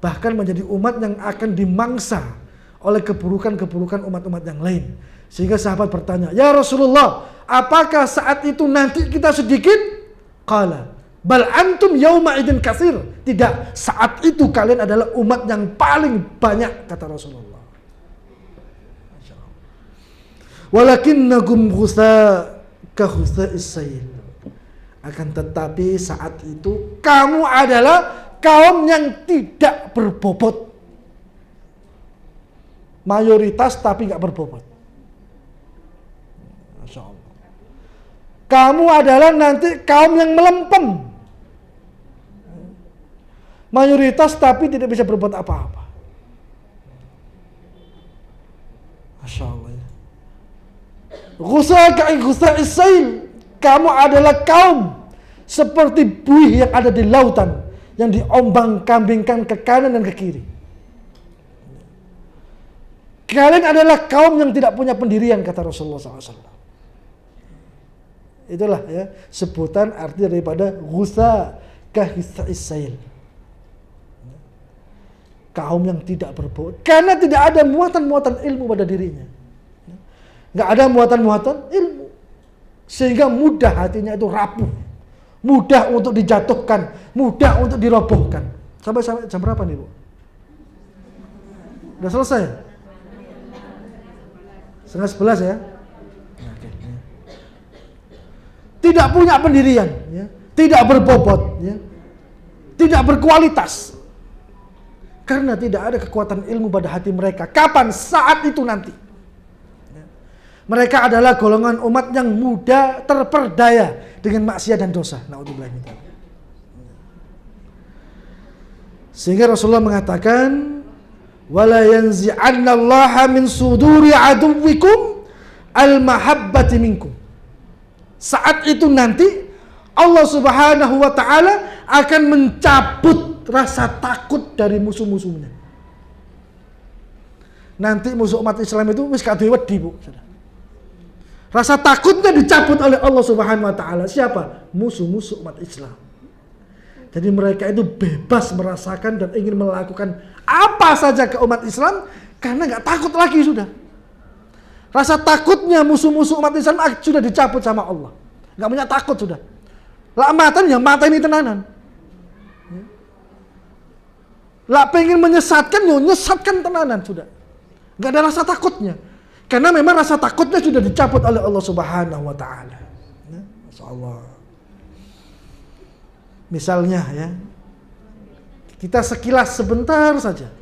Bahkan menjadi umat yang akan dimangsa oleh keburukan-keburukan umat-umat yang lain. Sehingga sahabat bertanya, ya Rasulullah, apakah saat itu nanti kita sedikit? Qala bal antum yauma idin katsir. Tidak, saat itu kalian adalah umat yang paling banyak, kata Rasulullah. Walakinnakum ghusa kahusa'is sayl. Akan tetapi saat itu kamu adalah kaum yang tidak berbobot. Mayoritas tapi nggak berbobot. Masya Allah. Kamu adalah nanti kaum yang melempem. Mayoritas tapi tidak bisa berbuat apa-apa. Masya Allah. Ghusa'is sayl, kamu adalah kaum seperti buih yang ada di lautan yang diombang-kambingkan ke kanan dan ke kiri. Kalian adalah kaum yang tidak punya pendirian, kata Rasulullah SAW. Itulah, ya, sebutan arti daripada ghusa'is sayl, kaum yang tidak berbobot karena tidak ada muatan-muatan ilmu pada dirinya. Nggak ada muatan-muatan ilmu, sehingga mudah hatinya itu rapuh, mudah untuk dijatuhkan, mudah untuk dirobohkan. Sampai jam berapa nih, Bu? Udah selesai? 10:30 ya? Tidak punya pendirian, ya. tidak berbobot, ya, tidak berkualitas. Karena tidak ada kekuatan ilmu pada hati mereka. Kapan? Saat itu nanti. Mereka adalah golongan umat yang mudah terperdaya dengan maksiat dan dosa. Na'udzubillah min dzalik. Sehingga Rasulullah mengatakan, wala yanzi'annallaha min suduri aduwwikum al-mahabbati minkum. Saat itu nanti Allah Subhanahu wa taala akan mencabut rasa takut dari musuh-musuhnya. Nanti musuh umat Islam itu wis gak duwe wedi, Bu. Rasa takutnya dicabut oleh Allah Subhanahu wa taala. Siapa? Musuh-musuh umat Islam. Jadi mereka itu bebas merasakan dan ingin melakukan apa saja ke umat Islam karena nggak takut lagi sudah. Rasa takutnya musuh-musuh umat Islam sudah dicabut sama Allah. Nggak punya takut sudah. Lah matan ya mata ini tenanan. Lah pengen menyesatkan ya nyesatkan tenanan sudah. Nggak ada rasa takutnya. Karena memang rasa takutnya sudah dicabut oleh Allah Subhanahu wa taala. Ya, masyaallah. Misalnya ya, kita sekilas sebentar saja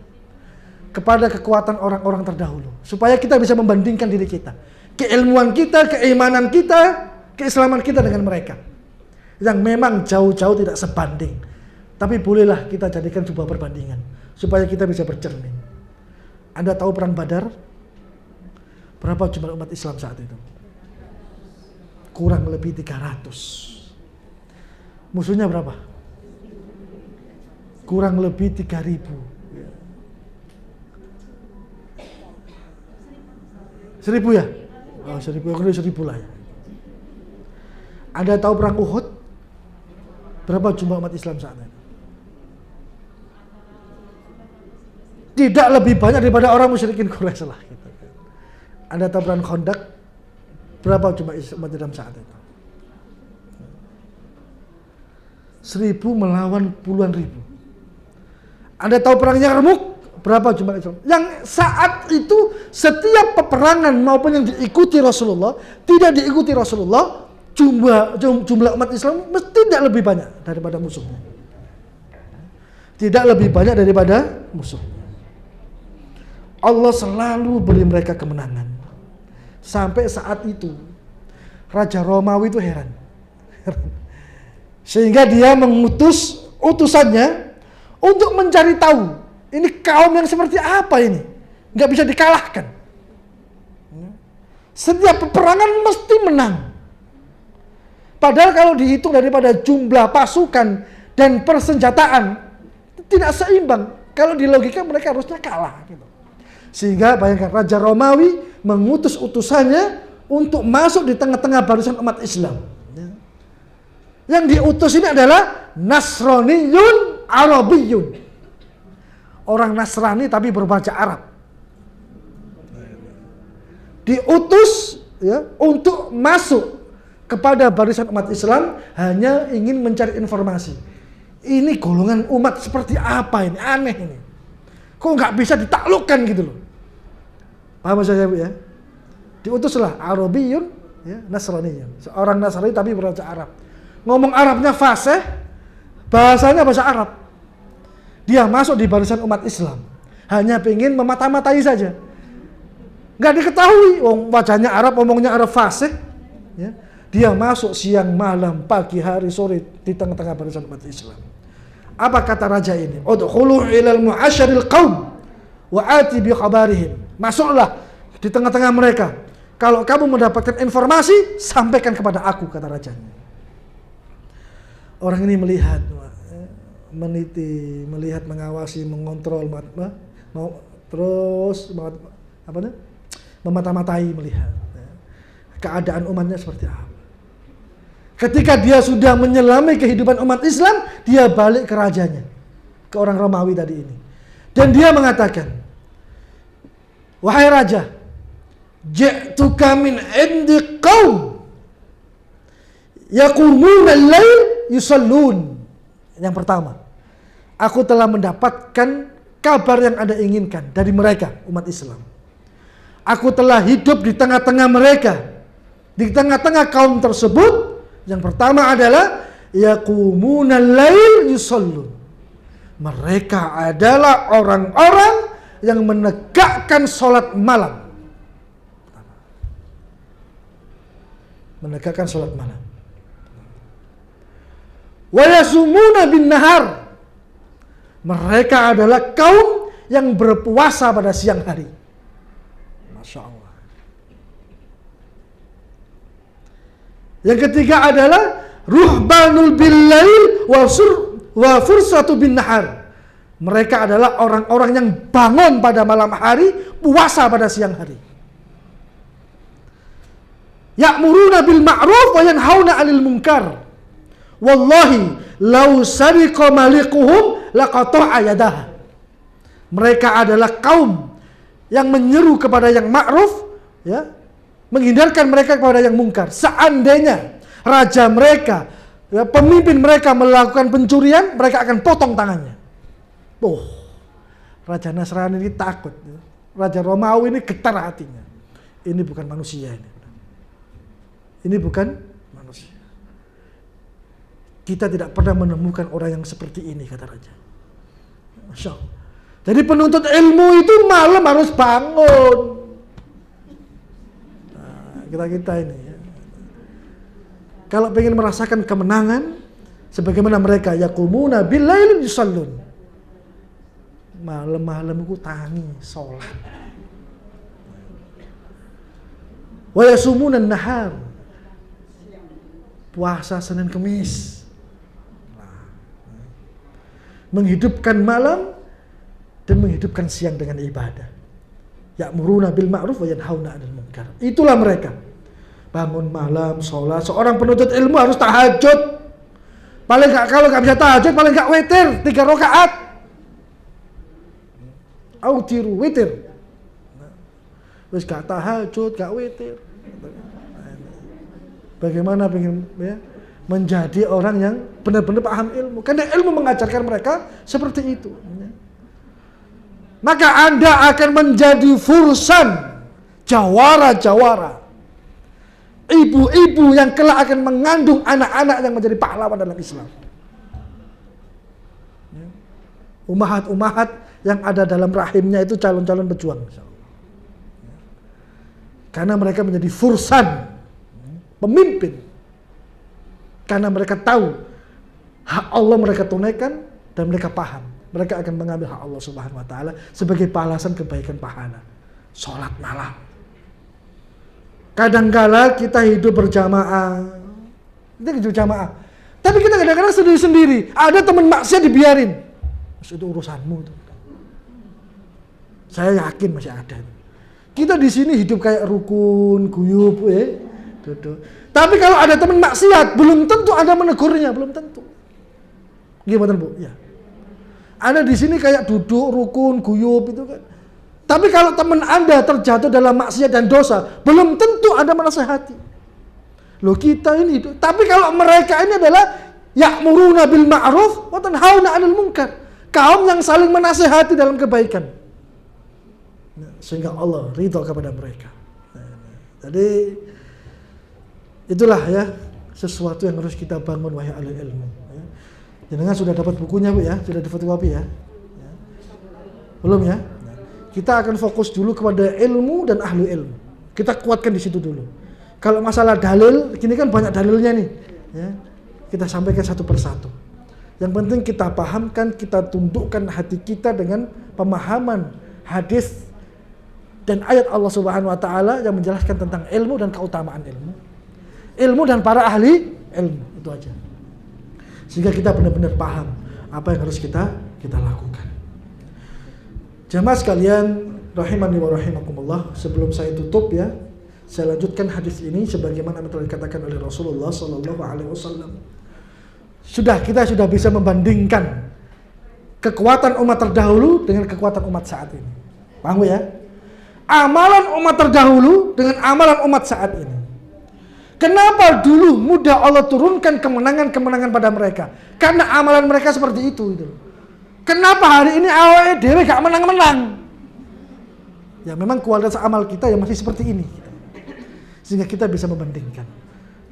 kepada kekuatan orang-orang terdahulu, supaya kita bisa membandingkan diri kita, keilmuan kita, keimanan kita, keislaman kita dengan mereka, yang memang jauh-jauh tidak sebanding. Tapi bolehlah kita jadikan sebuah perbandingan, supaya kita bisa bercermin. Anda tahu perang Badar? Berapa jumlah umat Islam saat itu? Kurang lebih 300. Musuhnya berapa? Kurang lebih 3.000. 1.000 ya? Oh, 1.000, kurang 1.000 lah ya. Anda tahu perang Uhud? Berapa jumlah umat Islam saat itu? Tidak lebih banyak daripada orang musyrikin Quraisy lah. Gitu. Anda tahu perang Khandaq? Berapa jumlah umat Islam saat itu? 1.000 melawan puluhan ribu. Anda tahu perang Yarmuk? Berapa jumlah Islam? Yang saat itu setiap peperangan maupun yang diikuti Rasulullah, tidak diikuti Rasulullah, jumlah umat Islam mesti tidak lebih banyak daripada musuhnya. Tidak lebih banyak daripada musuh. Allah selalu beri mereka kemenangan. Sampai saat itu Raja Romawi itu heran. Sehingga dia mengutus utusannya untuk mencari tahu ini kaum yang seperti apa ini, nggak bisa dikalahkan. Setiap peperangan mesti menang. Padahal kalau dihitung daripada jumlah pasukan dan persenjataan tidak seimbang. Kalau di logika mereka harusnya kalah. Gitu. Sehingga bayangkan Raja Romawi mengutus utusannya untuk masuk di tengah-tengah barisan umat Islam. Yang diutus ini adalah Nasraniyun Arabiyun. Orang Nasrani tapi berbahasa Arab. Diutus ya, untuk masuk kepada barisan umat Islam hanya ingin mencari informasi. Ini golongan umat seperti apa ini? Aneh ini. Kok nggak bisa ditaklukkan gitu loh. Paham saya ya? Diutuslah Arabiyun ya, Nasraniyun. Seorang Nasrani tapi berbahasa Arab. Ngomong Arabnya fasih, bahasanya bahasa Arab. Dia masuk di barisan umat Islam, hanya ingin memata-matai saja. Nggak diketahui, wajahnya Arab, ngomongnya Arab fasih. Ya. Dia masuk siang, malam, pagi, hari, sore di tengah-tengah barisan umat Islam. Apa kata raja ini? Udkhulu ilal mu'asyaril qaum wa ati bi khabarihim. Masuklah di tengah-tengah mereka. Kalau kamu mendapatkan informasi, sampaikan kepada aku, kata rajanya. Orang ini melihat, meniti, melihat, mengawasi, mengontrol, mau terus memata-matai, melihat keadaan umatnya seperti apa. Ketika dia sudah menyelami kehidupan umat Islam, dia balik ke rajanya, ke orang Romawi tadi ini, dan dia mengatakan, wahai raja, ji'tuka min indi qaum yaqumuna al-lail yusallun. Yang pertama, aku telah mendapatkan kabar yang Anda inginkan dari mereka, umat Islam. Aku telah hidup di tengah-tengah mereka, di tengah-tengah kaum tersebut. Yang pertama adalah yaqumuna al-lail yusallun. Mereka adalah orang-orang yang menegakkan sholat malam. Menegakkan sholat malam. Wa yasumuna bin nahar. Mereka adalah kaum yang berpuasa pada siang hari. Masya Allah. Yang ketiga adalah ruhbanul billail wa fursatu bin nahar. Mereka adalah orang-orang yang bangun pada malam hari, puasa pada siang hari. Ya'muruna bil ma'ruf wa yanhauna 'anil munkar. Wallahi law sariqa malikuhum laqata'a yadaha. Mereka adalah kaum yang menyeru kepada yang ma'ruf, ya, menghindarkan mereka kepada yang mungkar. Seandainya raja mereka, ya, pemimpin mereka melakukan pencurian, mereka akan potong tangannya. Raja Nasrani ini takut. Raja Romawi ini getar hatinya. Ini bukan manusia ini. Ini bukan manusia. Kita tidak pernah menemukan orang yang seperti ini, kata raja. Masya Allah. Jadi penuntut ilmu itu malam harus bangun. Nah, kita ini ya. Kalau pengen merasakan kemenangan, sebagaimana mereka yaqumuna bil-lail yusallun. Malam-malam ku tangi sholat. Wa yasumuna an-nahar. Puasa Senin Kemis. Menghidupkan malam dan menghidupkan siang dengan ibadah. Ya'muruna bil ma'ruf wa yanhauna 'anil munkar. Itulah mereka. Bangun malam, sholat. Seorang penuntut ilmu harus tahajud. Paling enggak, kalau enggak bisa tahajud, paling enggak witir 3 rakaat. Autiru witir. Wis gak tahajud, gak witir. Bagaimana pengen, ya, menjadi orang yang benar-benar paham ilmu? Karena ilmu mengajarkan mereka seperti itu. Maka Anda akan menjadi fursan, jawara-jawara, ibu-ibu yang kelak akan mengandung anak-anak yang menjadi pahlawan dalam Islam. Umahat-umahat yang ada dalam rahimnya itu calon-calon pejuang. Karena mereka menjadi fursan, pemimpin. Karena mereka tahu hak Allah mereka tunaikan dan mereka paham. Mereka akan mengambil hak Allah Subhanahu wa taala sebagai balasan kebaikan pahala. Salat malam. Kadangkala kita hidup berjamaah. Kita hidup berjamaah. Tapi kita kadang-kadang sendiri-sendiri. Ada teman maksiat dibiarin. Itu urusanmu itu. Saya yakin masih ada. Kita di sini hidup kayak rukun, guyub, Tapi kalau ada teman maksiat, belum tentu Anda menegurnya, belum tentu. Gimana, Bu? Ya. Anda di sini kayak duduk rukun, guyub itu kan. Tapi kalau teman Anda terjatuh dalam maksiat dan dosa, belum tentu Anda menasihati. Loh, kita ini hidup. Tapi kalau mereka ini adalah ya'muruna bil ma'ruf wa tanhauna 'anil munkar. Kaum yang saling menasihati dalam kebaikan. Sehingga Allah ridha kepada mereka. Jadi itulah ya sesuatu yang harus kita bangun wahai ahli ilmu. Ya. Jangan sudah dapat bukunya, Bu, ya, sudah difotokopi ya. Belum ya? Kita akan fokus dulu kepada ilmu dan ahli ilmu. Kita kuatkan di situ dulu. Kalau masalah dalil, gini kan banyak dalilnya nih. Ya. Kita sampaikan satu persatu. Yang penting kita pahamkan, kita tundukkan hati kita dengan pemahaman hadis dan ayat Allah Subhanahu wa taala yang menjelaskan tentang ilmu dan keutamaan ilmu. Ilmu dan para ahli ilmu, itu aja. Sehingga kita benar-benar paham apa yang harus kita lakukan. Jamaah sekalian rahimani wa rahimakumullah, sebelum saya tutup ya, saya lanjutkan hadis ini sebagaimana yang telah dikatakan oleh Rasulullah sallallahu alaihi wasallam. Kita sudah bisa membandingkan kekuatan umat terdahulu dengan kekuatan umat saat ini. Paham ya? Amalan umat terdahulu dengan amalan umat saat ini. Kenapa dulu mudah Allah turunkan kemenangan-kemenangan pada mereka? Karena amalan mereka seperti itu. Kenapa hari ini awalnya dewe gak menang-menang? Ya memang kualitas amal kita yang masih seperti ini. Sehingga kita bisa membandingkan.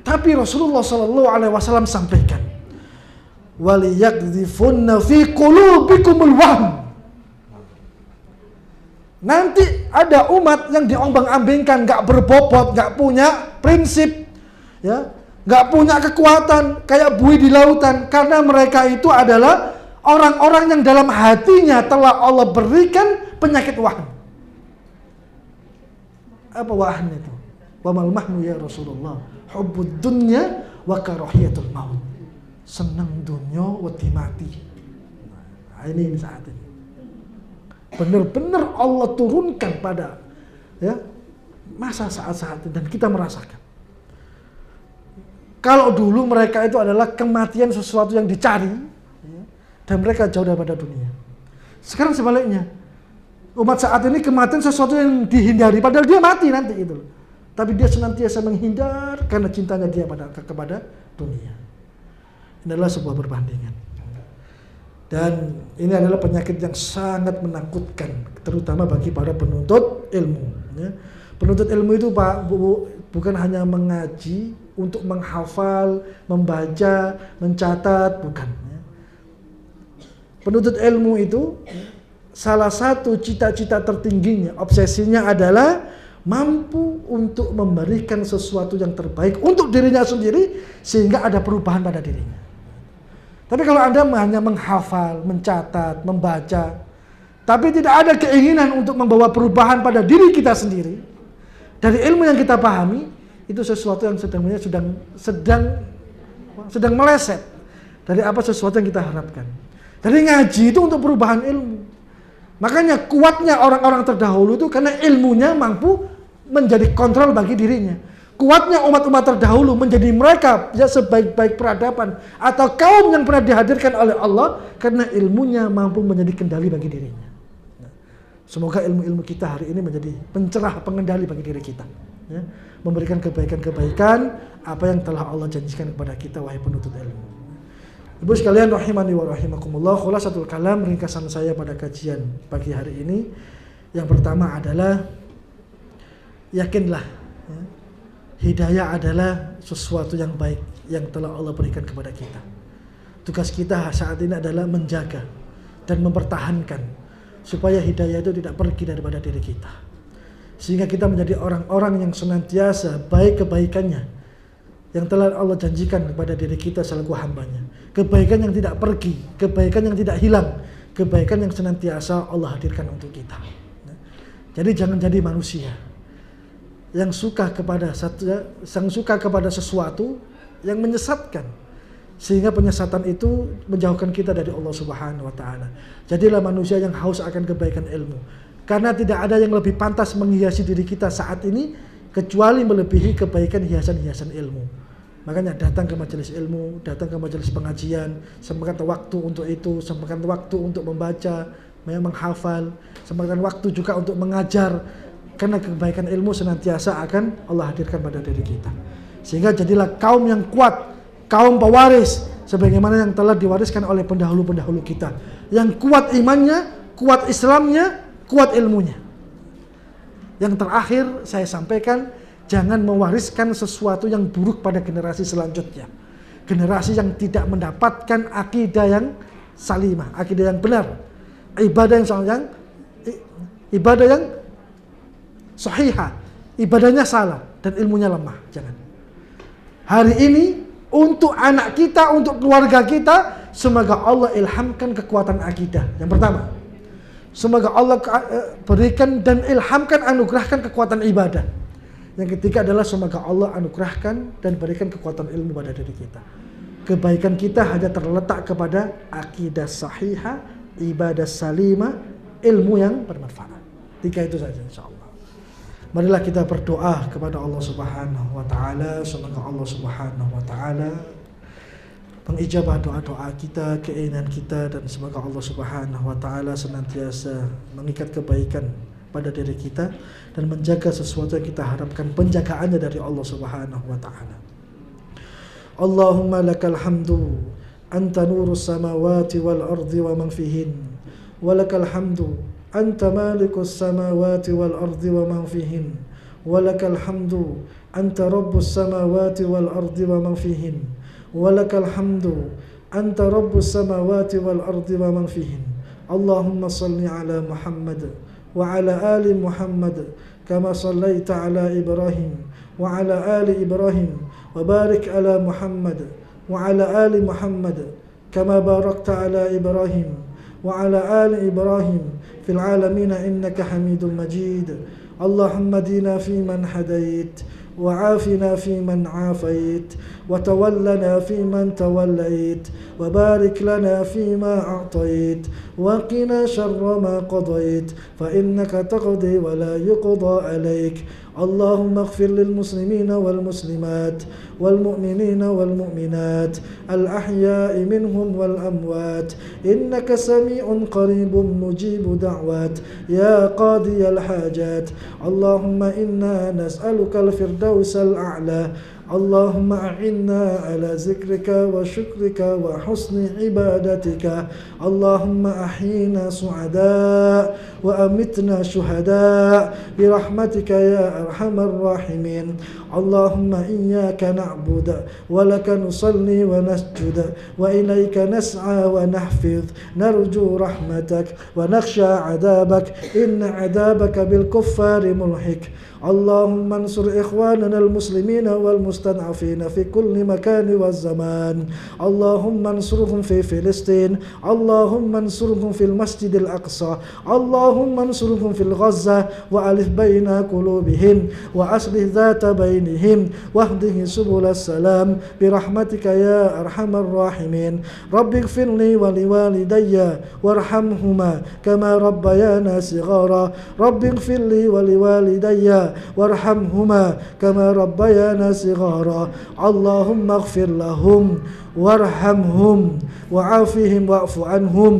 Tapi Rasulullah SAW sampaikan, waliyaqdhifunna fi qulubikumul wahm. Nanti ada umat yang diombang-ambingkan, nggak berbobot, nggak punya prinsip, ya, nggak punya kekuatan, kayak buih di lautan, karena mereka itu adalah orang-orang yang dalam hatinya telah Allah berikan penyakit wahn. Apa wahn itu? Wa mal mahnu ya Rasulullah? Hubbud dunya wa karahiyatul maut. Senang dunia, wedi mati. Nah, ini saat ini. Benar-benar Allah turunkan pada, ya, masa saat-saat ini, dan kita merasakan. Kalau dulu mereka itu adalah kematian sesuatu yang dicari, ya, dan mereka jauh daripada dunia. Sekarang sebaliknya, umat saat ini kematian sesuatu yang dihindari, padahal dia mati nanti gitu loh. Tapi dia senantiasa menghindar karena cintanya dia kepada dunia. Ini adalah sebuah perbandingan. Dan ini adalah penyakit yang sangat menakutkan, terutama bagi para penuntut ilmu. Ya. Penuntut ilmu itu Pak, Bu, bukan hanya mengaji untuk menghafal, membaca, mencatat, bukan. Ya. Penuntut ilmu itu salah satu cita-cita tertingginya, obsesinya adalah mampu untuk memberikan sesuatu yang terbaik untuk dirinya sendiri sehingga ada perubahan pada dirinya. Tapi kalau Anda hanya menghafal, mencatat, membaca, tapi tidak ada keinginan untuk membawa perubahan pada diri kita sendiri, dari ilmu yang kita pahami, itu sesuatu yang sedang meleset dari apa sesuatu yang kita harapkan. Jadi ngaji itu untuk perubahan ilmu. Makanya kuatnya orang-orang terdahulu itu karena ilmunya mampu menjadi kontrol bagi dirinya. Kuatnya umat-umat terdahulu menjadi mereka ya sebaik-baik peradaban atau kaum yang pernah dihadirkan oleh Allah karena ilmunya mampu menjadi kendali bagi dirinya. Semoga ilmu-ilmu kita hari ini menjadi pencerah pengendali bagi diri kita, ya, memberikan kebaikan-kebaikan apa yang telah Allah janjikan kepada kita, wahai penuntut ilmu. Ibu sekalian rahimani wa rahimakumullah, khulasatul kalam, ringkasan saya pada kajian pagi hari ini, yang pertama adalah yakinlah, ya, hidayah adalah sesuatu yang baik yang telah Allah berikan kepada kita. Tugas kita saat ini adalah menjaga dan mempertahankan supaya hidayah itu tidak pergi daripada diri kita. Sehingga kita menjadi orang-orang yang senantiasa baik kebaikannya yang telah Allah janjikan kepada diri kita selaku hambanya. Kebaikan yang tidak pergi, kebaikan yang tidak hilang, kebaikan yang senantiasa Allah hadirkan untuk kita. Jadi jangan jadi manusia yang suka kepada sesuatu yang menyesatkan, sehingga penyesatan itu menjauhkan kita dari Allah Subhanahu wa taala. Jadilah manusia yang haus akan kebaikan ilmu. Karena tidak ada yang lebih pantas menghiasi diri kita saat ini kecuali melebihi kebaikan hiasan-hiasan ilmu. Makanya datang ke majelis ilmu, datang ke majelis pengajian, sempatkan waktu untuk itu, sempatkan waktu untuk membaca, menghafal, sempatkan waktu juga untuk mengajar. Karena kebaikan ilmu senantiasa akan Allah hadirkan pada diri kita. Sehingga jadilah kaum yang kuat, kaum pewaris, sebagaimana yang telah diwariskan oleh pendahulu-pendahulu kita. Yang kuat imannya, kuat Islamnya, kuat ilmunya. Yang terakhir saya sampaikan, jangan mewariskan sesuatu yang buruk pada generasi selanjutnya. Generasi yang tidak mendapatkan akidah yang salimah, akidah yang benar, ibadah yang sahihah, ibadahnya salah dan ilmunya lemah. Jangan. Hari ini untuk anak kita, untuk keluarga kita, semoga Allah ilhamkan kekuatan akidah. Yang pertama, semoga Allah berikan dan ilhamkan, anugerahkan kekuatan ibadah. Yang ketiga adalah semoga Allah anugerahkan dan berikan kekuatan ilmu pada diri kita. Kebaikan kita hanya terletak kepada akidah sahihah, ibadah salimah, ilmu yang bermanfaat. 3 itu saja insyaallah. Marilah kita berdoa kepada Allah Subhanahu wa taala, semoga Allah Subhanahu wa taala mengijabah doa-doa kita, keinginan kita, dan semoga Allah Subhanahu wa taala senantiasa mengikat kebaikan pada diri kita dan menjaga sesuatu yang kita harapkan penjagaannya dari Allah Subhanahu wa taala. Allahumma lakal hamdu anta nurus samawati wal ardi wa man fihin wa lakal hamdu anta malikus samawati wal ardi wa man fihin wa lakal hamdu anta rabbus samawati wal ardi wa man fihin wa lakal hamdu Anta rabbus samawati wal ardi wa man fihin. Allahumma salli ala Muhammad wa ala ali Muhammad kama sallaita ala Ibrahim wa ala ali Ibrahim wa barik ala Muhammad wa ala ali Muhammad kama barakta ala Ibrahim wa ala ali Ibrahim fil alamin innaka Hamidum Majid. Allahumma dina fi man hadait وعافنا فيمن عافيت وتولنا فيمن توليت وبارك لنا فيما أعطيت وقنا شر ما قضيت فإنك تقضي ولا يقضى عليك. اللهم اغفر للمسلمين والمسلمات والمؤمنين والمؤمنات الأحياء منهم والأموات إنك سميع قريب مجيب دعوات يا قاضي الحاجات. اللهم إنا نسألك الفردوس الأعلى. اللهم أعنا على ذكرك وشكرك وحسن عبادتك. اللهم أحينا سعداء وأمتنا شهداء برحمتك يا أرحم الراحمين. اللهم إياك نعبد ولك نصلي ونسجد وإليك نسعى ونحفظ نرجو رحمتك ونخشى عذابك إن عذابك بالكفار ملحق. اللهم انصر إخواننا المسلمين والمستضعفين في كل مكان والزمان. اللهم انصرهم في فلسطين. اللهم انصرهم في المسجد الأقصى. اللهم انصرهم في غزة وألف بين قلوبهم وأصلح ذات بينهم واهده سبل السلام برحمتك يا أرحم الراحمين. رب اغفر لي ولوالدي وارحمهما كما ربيانا صغارا. رب اغفر لي ولوالدي وارحمهما كما ربيانا صغارا. اللهم اغفر لهم وارحمهم وعافهم واعف عنهم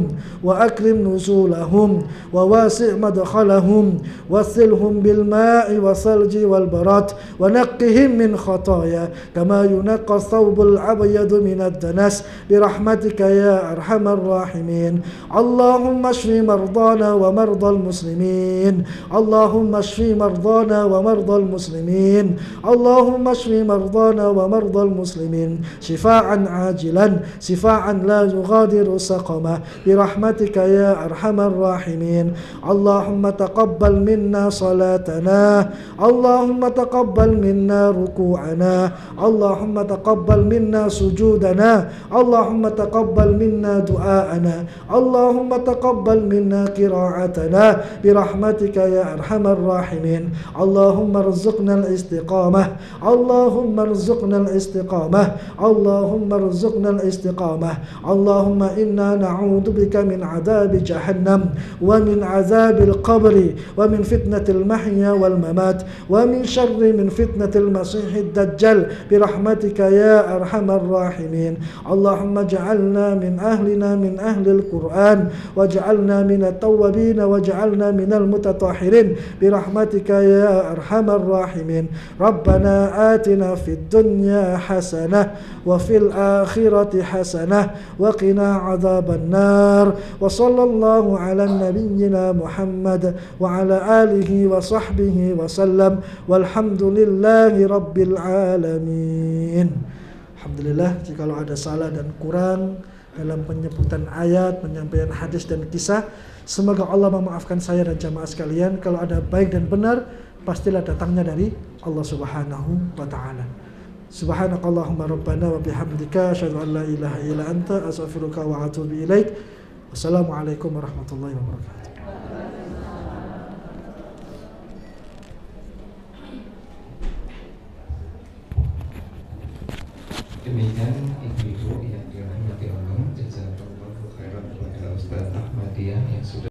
وأكرم نزولهم وواسع مدخلهم واغسلهم بالماء والثلج والبرد ونقهم من خطايا كما ينقى الثوب الأبيض من الدنس برحمتك يا أرحم الراحمين. اللهم اشف مرضانا ومرضى المسلمين. اللهم اشف مرضانا ومرضى المسلمين. اللهم اشف مرضانا ومرضى المسلمين شفاء عاجلا شفاء لا يغادر سقما برحمتك يا أرحم الراحمين. اللهم تقبل منا صلاتنا. اللهم تقبل منا ركوعنا. اللهم تقبل منا سجودنا. اللهم تقبل منا دعاءنا. اللهم تقبل منا قراءتنا برحمتك يا أرحم الراحمين. اللهم ارزقنا الاستقامة. اللهم ارزقنا الاستقامة. اللهم ارزقنا الاستقامة. اللهم إنا نعوذ بك من عذاب جهنم ومن عذاب القبر ومن فتنة المحيا والممات ومن شر من فتنة المسيح الدجال برحمتك يا أرحم الراحمين. اللهم اجعلنا من أهلنا من أهل القرآن واجعلنا من التوابين واجعلنا من المتطهرين برحمتك يا أرحم الراحمين. ربنا آتنا في الدنيا حسنة وفي الآخرة حسنة وقنا عذاب النار. وصلى الله على نبينا محمد وعلى آله وصحبه وسلم والحمد لله رب العالمين. Alhamdulillah, jikalau ada salah dan kurang dalam penyebutan ayat, penyampaian hadis dan kisah, semoga Allah memaafkan saya dan jamaah sekalian. Kalau ada baik dan benar, pastilah datangnya dari Allah Subhanahu wa taala. Subhanakallahumma rabbana wa bihamdika asyhadu an la ilaha illa anta astaghfiruka wa atubu ilaik. Wassalamualaikum warahmatullahi wabarakatuh. Demikian ibu-ibu yang dirahmati Allah, jazakallahu khairan kepada Ustaz Ahmadiyah yang sudah